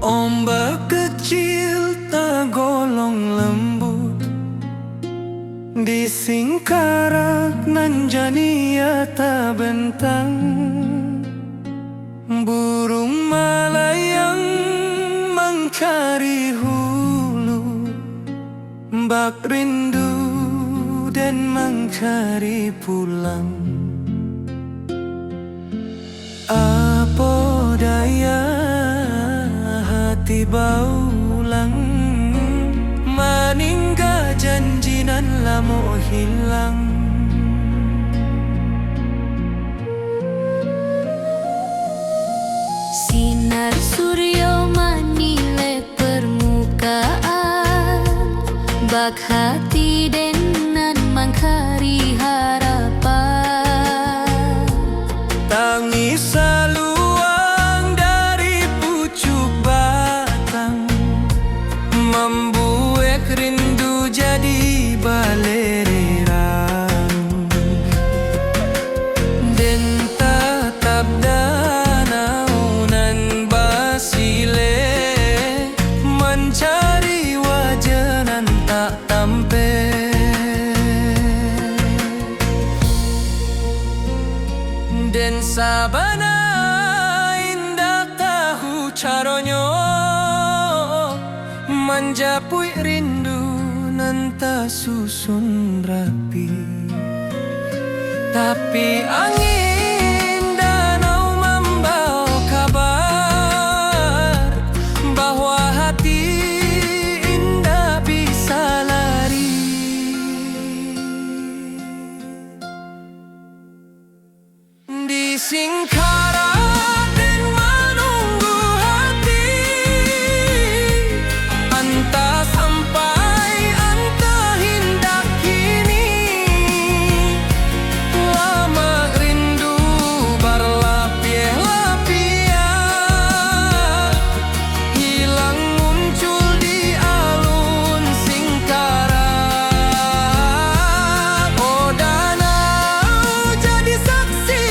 Ombak kecil tak golong lembut di singkarak nan jania tak bentang. Burung malayang mengcari hulu, bak rindu dan mengcari pulang. Apa daya hati baulang, meninggal janji nan lamo hilang. Sinar surya manilai permukaan, bak hati denan mangkari harapan. Tangis saluang dari pucuk batang, membuat rindu jadi balererang. Den tatap danau nan basile, mencari wajah nan tak tampe. Den sabana indah tahu caronyo, menjapui rindu nan tak susun rapi. Tapi angin danau membawa kabar bahwa hati indah bisa lari. Di singkarak dan menunggu hati, entah sampai entah hendak kini. Lama rindu berlapis-lapian, hilang muncul di alun singkarak. Oh danau jadi saksi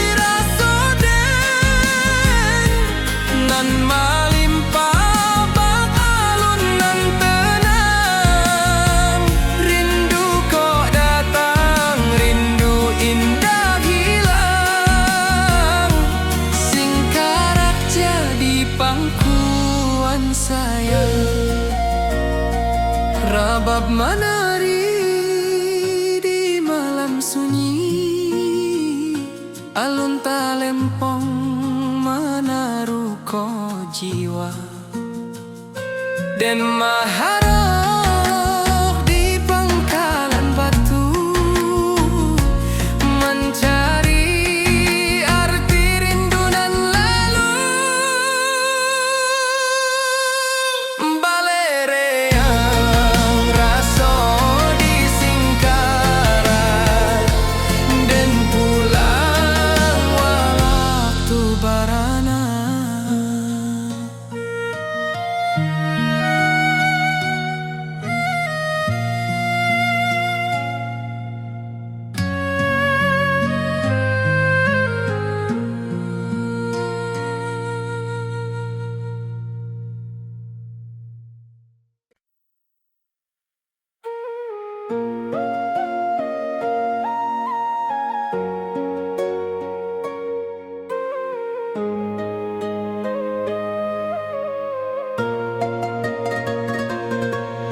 nan malimpah bak alun nan tenang. Rindu kok datang, rindu indah hilang. Singkarak jadi pangkuan sayang, rabab menari di malam sunyi. Alun talempong menaruh ko jiwa, dan maharok di pangkalan batu, mencari arti rindu nan lalu. Balereang raso di singkarak, dan pulang waktu barana.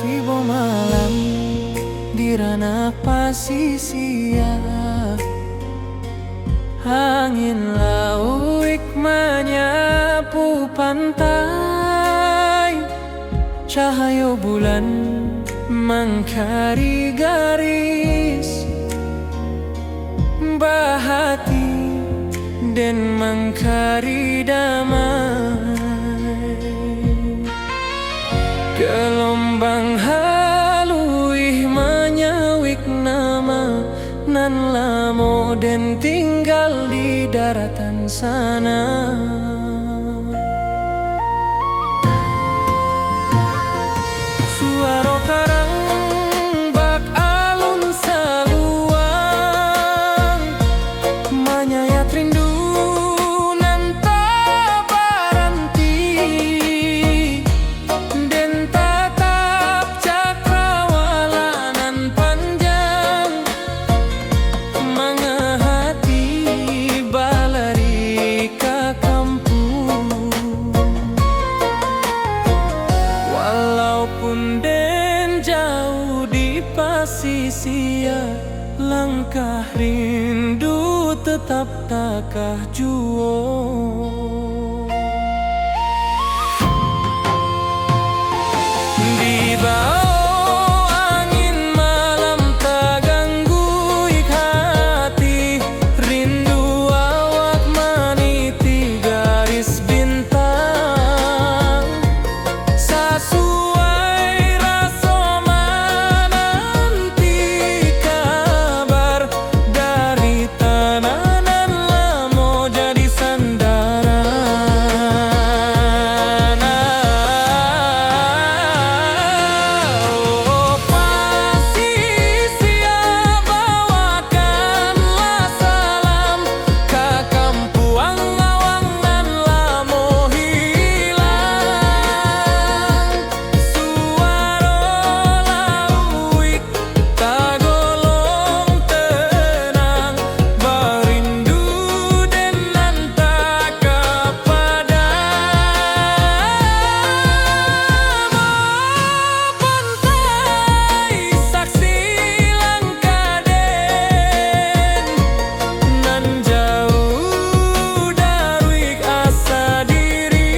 Tiba malam di ranah pasisia, angin lauik menyapu pantai. Cahaya bulan mengkari garis, bahati dan mengkari damai. Gelombang halus daratan sana. Suara karang bak alun saluang, manyayat rindu nan tak baranti, den tatap cakrawala nan panjang, mangahati balari ka kampung. Walaupun den jauh di pasisia, langkah rindu tetap takah juo. Di bawah angin malam tak gangguik hati, rindu awak meniti garis bintang. Sesuai rasa menanti kabar dari tanah nan lamo jadi sandaran. Oh pasisia, bawakanlah salam ke kampuang awang nan lamo hilang. Suara lauik tagolong tenang, barindu den nan tak pantai saksi langkah den nan jauh dari asa diri.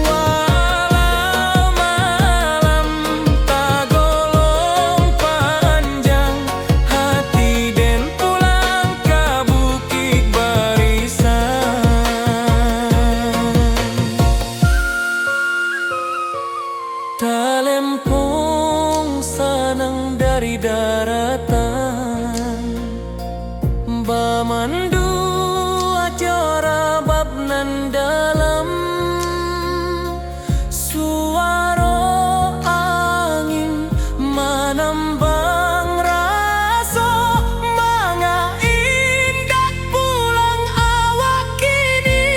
Walau malam tagolong panjang, hati den pulang ke bukit barisan. Talempong sanang dari daratan, bamandu acara bab nan dalam. Suara angin menambang rasa, manga indah pulang awak kini.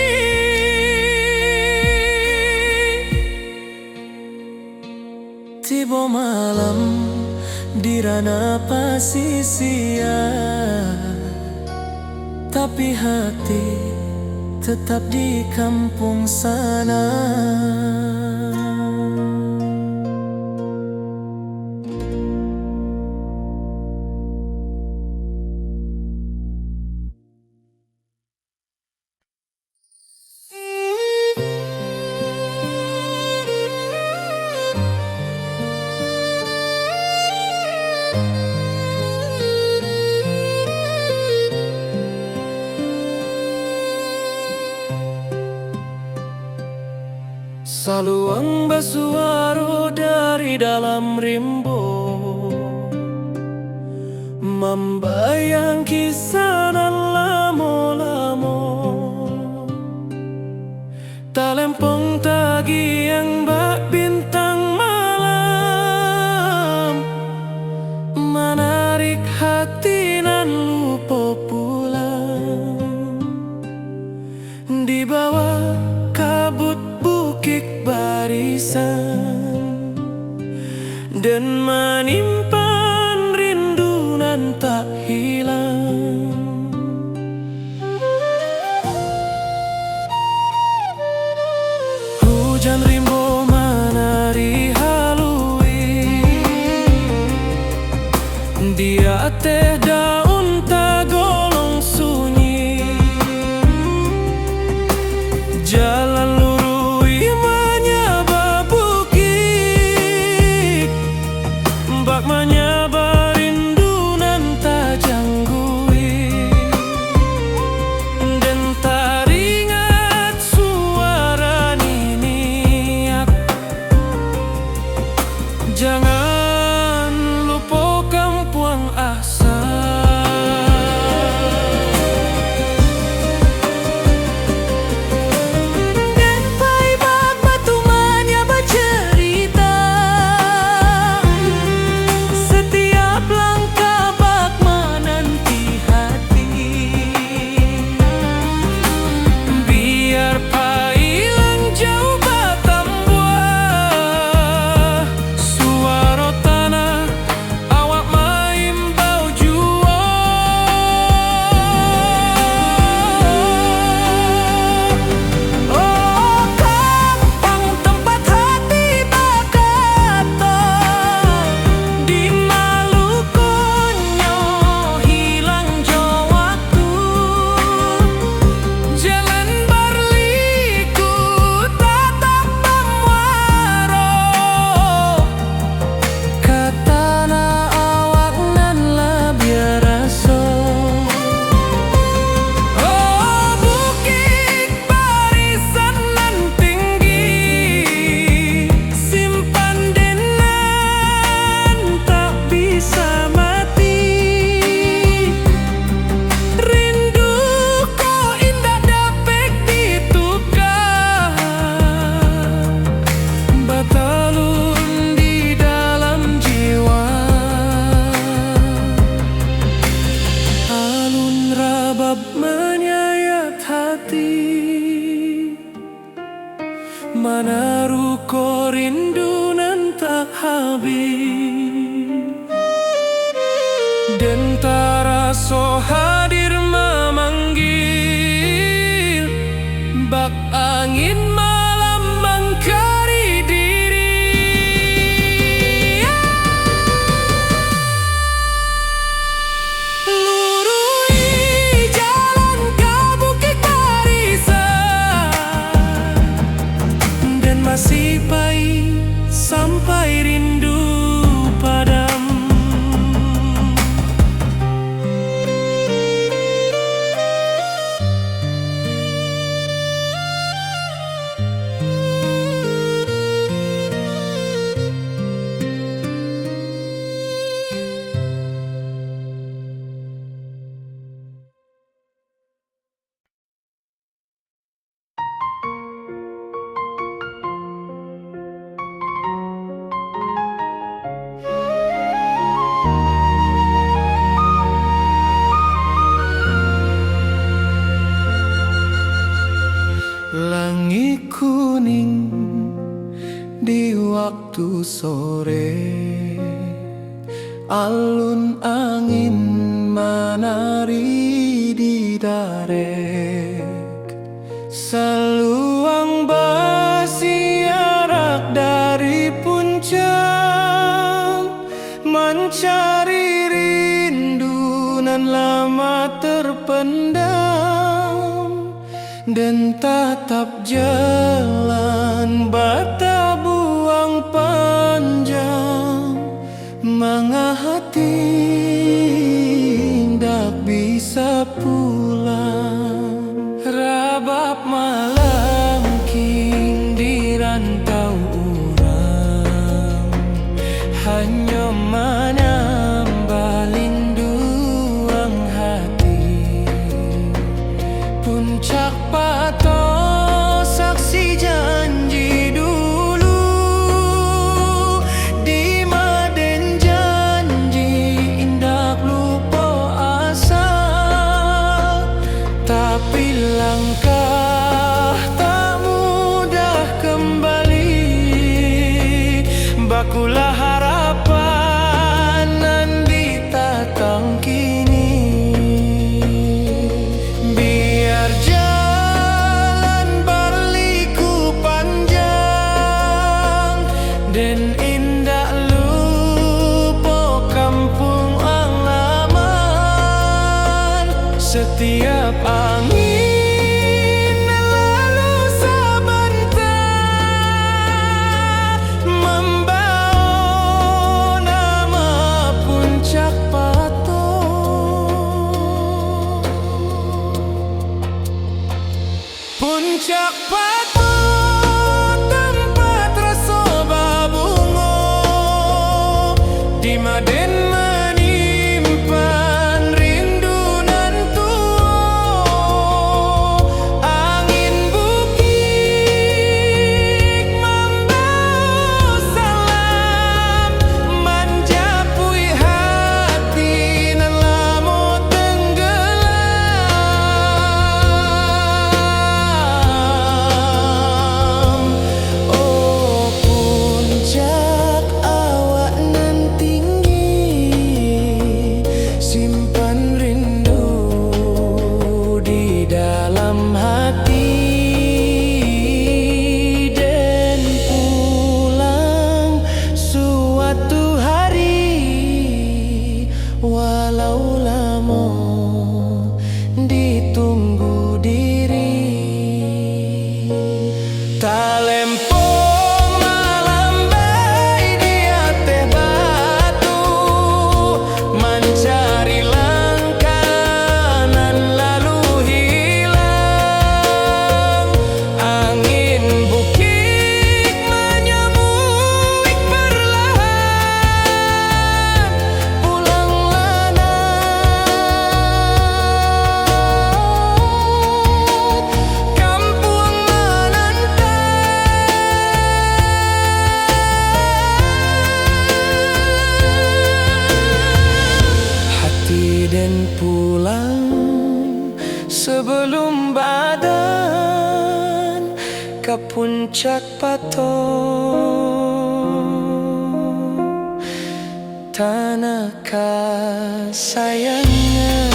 Tiba malam di ranah pasisia, tapi hati tetap di kampung sana. Saluang basuaro dari dalam rimbo, membayang kisah nan lamo-lamo. Talempong tagi yang bak bintang malam, menarik hati nan lupa pulang. Di bawah kabut bukit barisan, dan menyimpan rindu nan tak hilang. Hujan rimbo menari halui, dia teh daun tagolong sunyi. Jalan lurui menyaba bukit, bak menyaba rindu nan tak janggui. Dan teringat suara niniak, jangan lupa kampuang asa. tak habis. Dentara so hadir memanggil, bak angin malam mengkari diri. Lurui jalan ke Bukit Barisan, dan masih pahit sampai rindu padam. Langit kuning di waktu sore, alun angin menari di darek, seluang bersiarak dari puncak, mencari rindu nan lama terpendam, dan tatap jalan bata buang panjang, mengahati tak bisa pulang. Rabab malam king di rantau urang, hanya menambah linduang hati. Puncak Pato saksi janji dulu, di Maden janji indah lupa asa. Tapi langkah tak mudah kembali, bakulah harapan nan ditatang kini. Biar jalan berliku panjang, dan indah lupa kampung halaman. Setiap angin lalu sebentar, membawa nama Puncak Pato. Puncak Pato, tempat rasa babungo, di Maden menyimpan rindu nan tua. Angin bukit membawa salam, menjapui hati nan lamo tenggelam. Oh puncak awak nan tinggi, simpan rindu di dalam hati, dan pulang suatu hari, walau lama ditunggu diri. Talempo malam bayi di atas batu, mencari langkah nan lalu hilang. Angin bukit menyambut perlahan, pulanglah nak, kampung menanti. Hati dan pulang sebelum badan ke Puncak Pato. tanah sayangnya.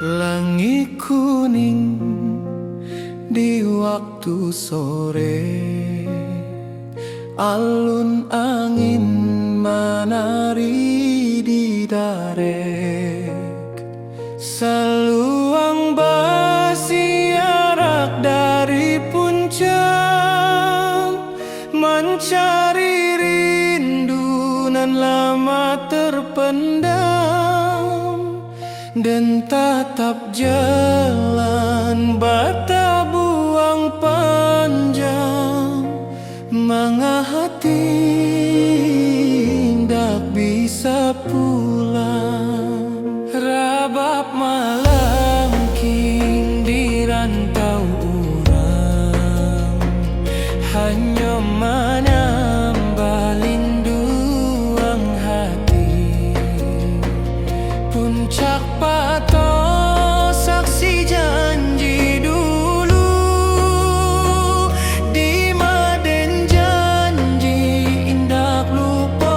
Langit kuning di waktu sore, alun angin menari di darek, seluang bersiarak dari puncak, mencari rindu nan lama terpendam, dan tatap jalan bata buang panjang, mengahati tak bisa pulang. Rabab malam king di rantau urang, hanya menambah linduang hati. Puncak pato saksi janji dulu, di maden janji indah lupa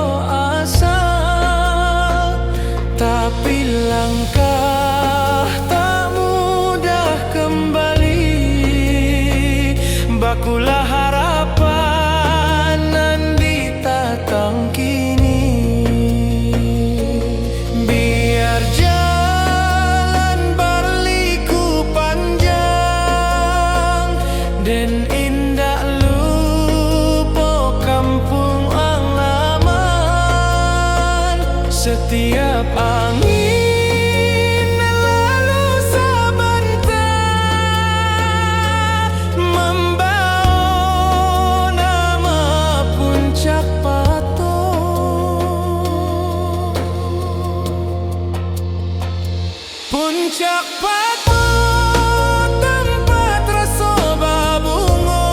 asal. Tapi langkah tak mudah kembali, bakulah harapan nan ditatang kini. Biar jalan berliku panjang dan indah lupa kampung halaman. Setiap angin lalu sebentar, membawa nama puncak pato. Puncak pato tempat rasa babungo,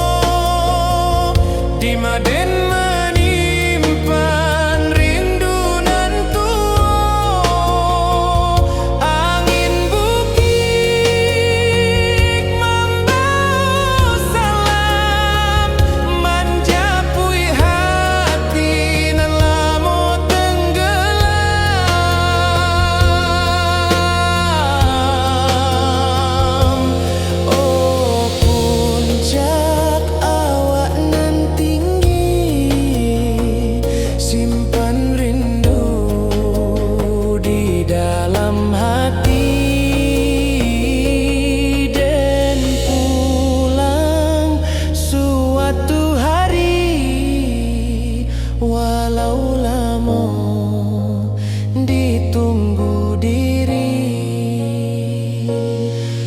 di maden menyimpan rindu nan tua. Angin bukit membawa salam, menjapui hati nan lama tenggelam. Oh puncak awak nan tinggi, simpan rindu di dalam hati, dan pulang suatu hari, walau lama ditunggu diri.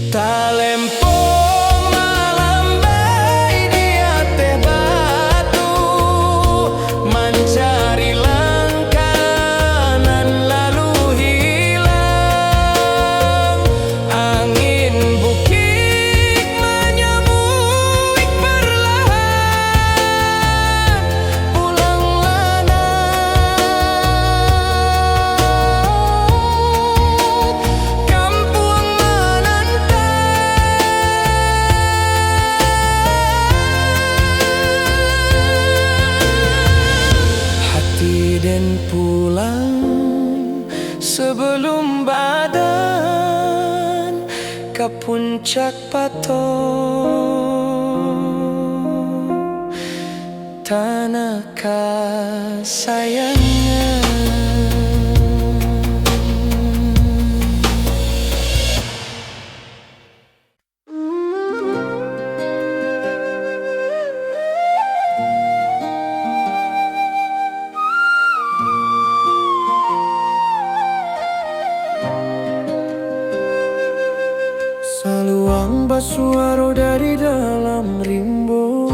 Talempong malam bayi di atas batu, mencari langkah nan lalu hilang. Angin bukit menyambut perlahan, pulanglah nak, kampung menanti. Hati dan pulang sebelum badan ke puncak pato, tanah sayangnya. Saluang basuaro dari dalam rimbo,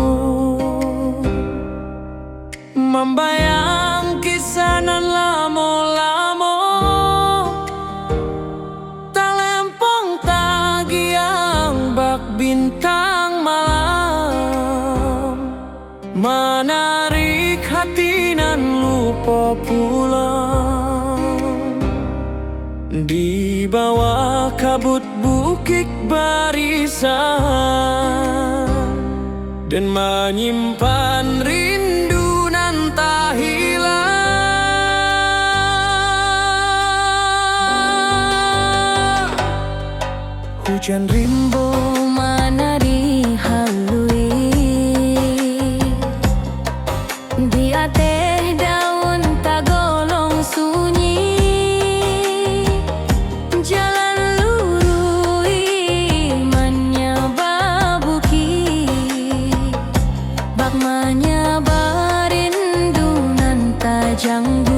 membayang kisah nan lamo-lamo. Talempong tagiang bak bintang, di bawah kabut bukit barisan, dan menyimpan rindu nan tak hilang. Hujan rimbo menari halui di ateh daun tagolong sunyi, jalan lurui menyaba bukit, bak menyaba rindu nan tajang bui.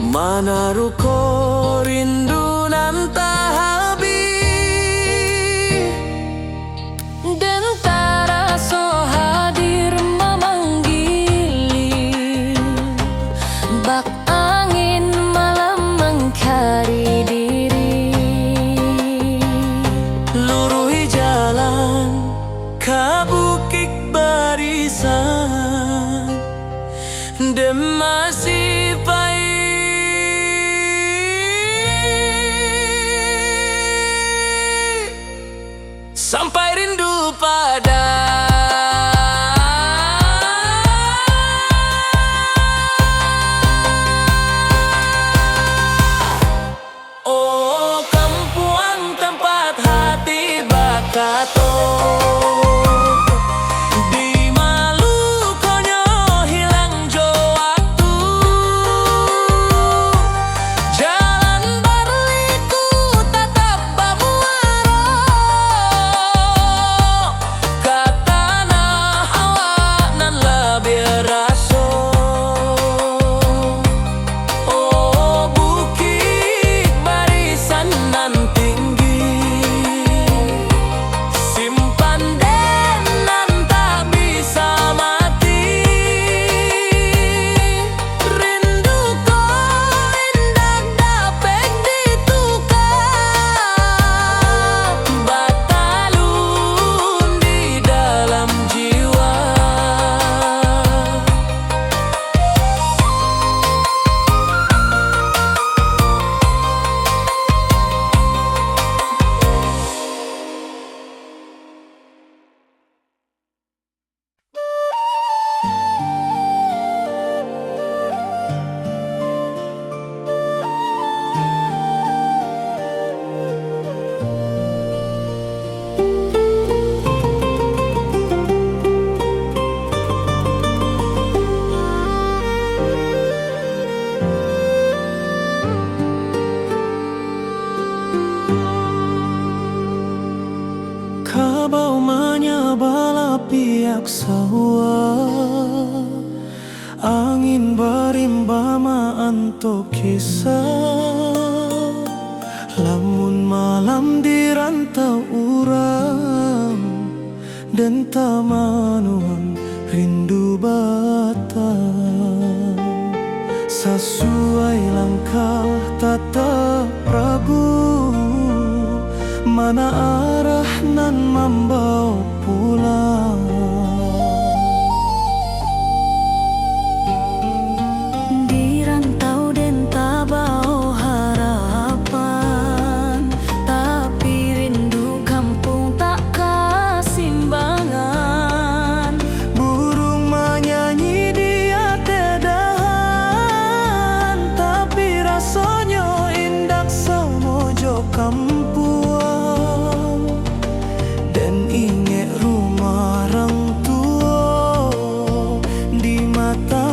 Manaruko rindu nan tak habis, dan taraso hadir memanggili, bak angin malam mengkari diri. luruhi jalan ka bukit barisan, dan masih pahit sampai rindu pada oh kampuang tempat hati bakato. Kabau menyabala pihak sawah, Angin barimbama anto kisah, lamun malam di rantau urang, dan tamanuan rindu batang. Sesuai langkah tata Prabu, mana arah nan membawa pulang. Di rantau den tabau harapan, tapi rindu kampung tak kasimbangan. Burung menyanyi di atedahan, tapi rasanya indak semojo kampuang. Dan inget rumah orang tua, di mata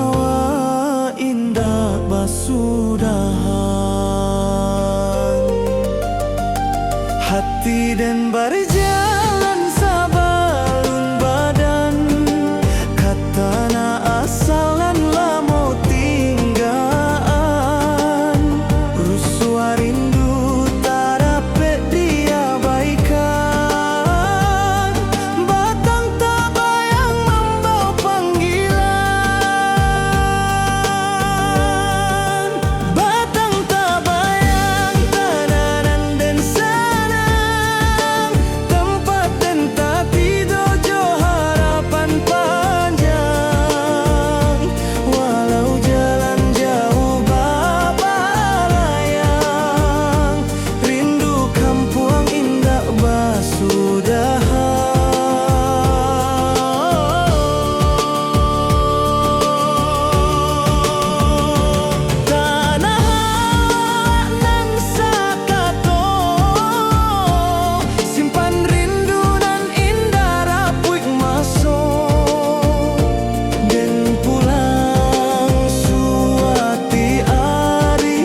indah basudahan. Hati dan berjalan sabalun badan, katana asalan lamo tinggaan. Rusua rindu tak dapat diabaikan, batang tak bayang membawa panggilan. Batang tak bayang tananan dan sanang, tempat dan tati dojo harapan panjang. Walau jalan jauh babalayang, rindu kampung indah basudahan. Tanah nan sakato, simpan rindu nan indah rapuik masuk. Dan pulang suati ari,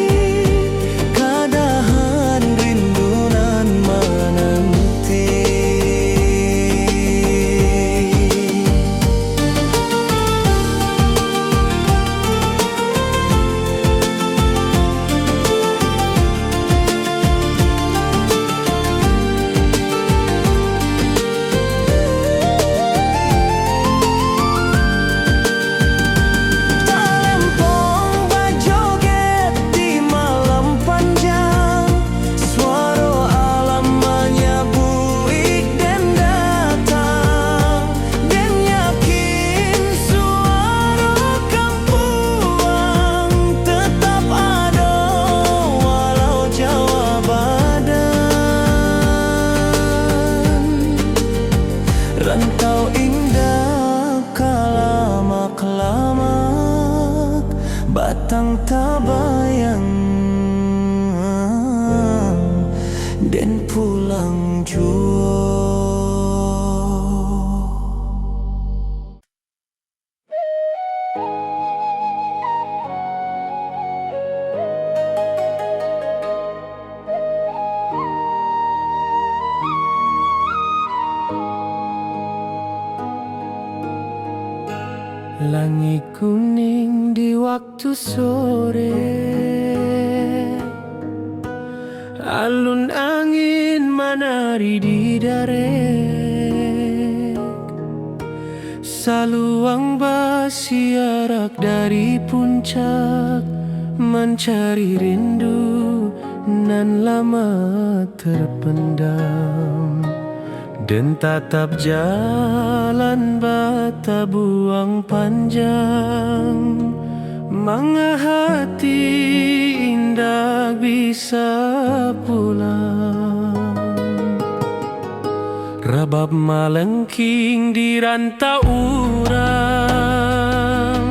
kadahan rindu nan menanti. Talempong bajoget di malam panjang, suara alam menyabui dan datang. Dan yakin suara kampuang tetap ada, walau jauh badan. Rantau indah kalamak-lamak, batang tabayang dan pulang jua. Langit kuning di waktu sore, alun angin menari di darek. Saluang basiarak dari puncak, mencari rindu nan lama terpendam. Dan tatap jalan bata buang panjang, manga hati indah bisa pulang. Rabab malengking di rantau urang,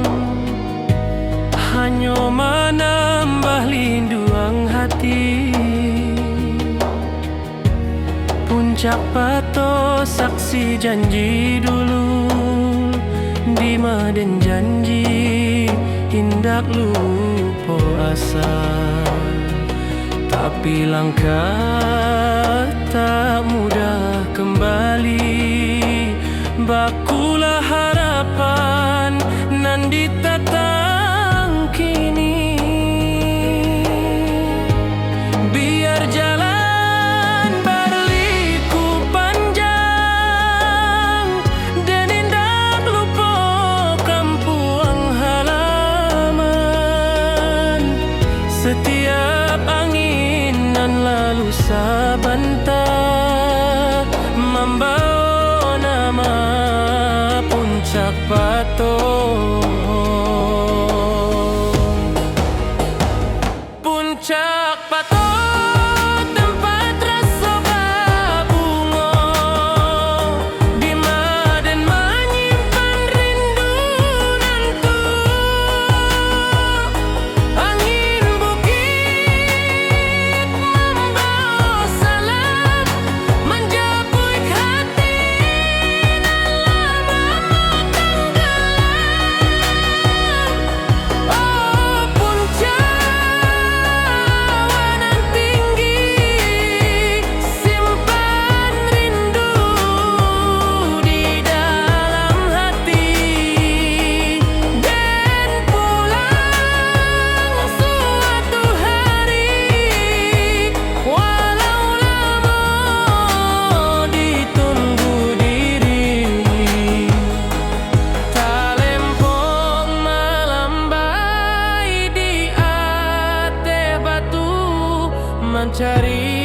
hanya menambah linduang hati. Puncak pato saksi janji dulu, di maden janji hindak lupa asa. Tapi langkah tak mudah kembali, bakulah harapan nan ditata Puncak Patung tempat rasa bunga, di Maden menyimpan rindu nantu. Angin bukit membawa salam, menjapui hati dalam lama tenggelam. Oh puncak mencari